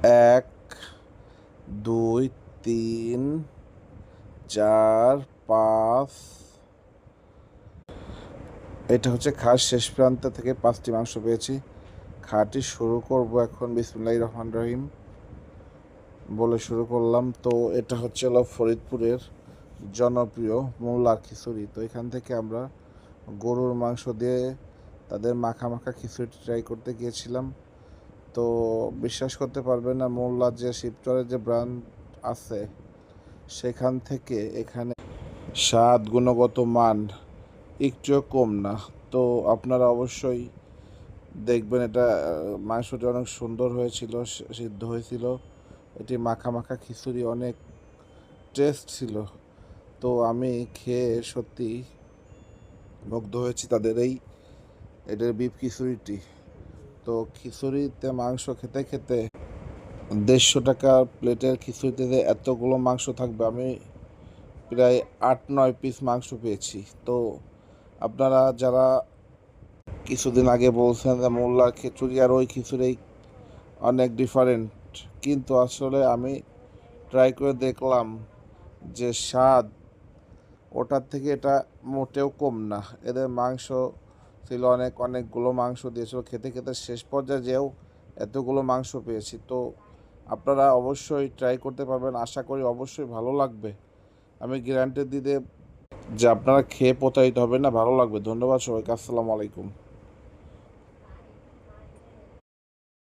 এক, দুই, তিন, চার, পাঁচ। এটা হচ্ছে খাস শেষ প্রান্ত থেকে 5টি মাংস পেয়েছি। খাওয়াটি শুরু করব এখন। বিসমিল্লাহির রহমানির রহিম বলে শুরু করলাম। তো এটা হচ্ছে ফরিদপুরের জনপ্রিয় মোল্লা খিচুড়ি। তো এখান থেকে আমরা গরুর মাংস দিয়ে তাদের মাখা মাখা খিচুড়ি ট্রাই করতে গিয়েছিলাম। তো বিশ্বাস করতে পারবেন না, মোল্লার যে শিবচরের যে ব্র্যান্ড আছে সেখান থেকে এখানে স্বাদ, গুণগত মান একটুও কম না। তো আপনারা অবশ্যই দেখবেন। এটা মাংসটি অনেক সুন্দর হয়েছিল, সিদ্ধ হয়েছিল। এটি মাখা মাখা খিচুড়ি অনেক টেস্ট ছিল। তো আমি খেয়ে সত্যি মুগ্ধ হয়েছি এদের বিফ খিচুড়িটি। তো খিচুড়িতে মাংস খেতে খেতে 150 টাকা প্লেটের খিচুড়িতে যে এতগুলো মাংস থাকবে, আমি প্রায় 8-9 পিস মাংস পেয়েছি। তো আপনারা যারা কিছুদিন আগে বলছেন যে মোল্লার খিচুড়ি আর ওই খিচুড়ি অনেক ডিফারেন্ট, কিন্তু আসলে আমি ট্রাই করে দেখলাম যে স্বাদ ওটার থেকে এটা মোটেও কম না। এদের মাংস ছিল অনেকগুলো মাংস দিয়েছিল, খেতে খেতে শেষ পর্যায়ে যেও এতগুলো মাংস পেয়েছি। তো আপনারা অবশ্যই ট্রাই করতে পারবেন, আশা করি অবশ্যই ভালো লাগবে। আমি গ্যারান্টি দিতে যে আপনারা খেয়ে প্রতারিত হবেন না, ভালো লাগবে। ধন্যবাদ সবাইকে। আসসালামু আলাইকুম।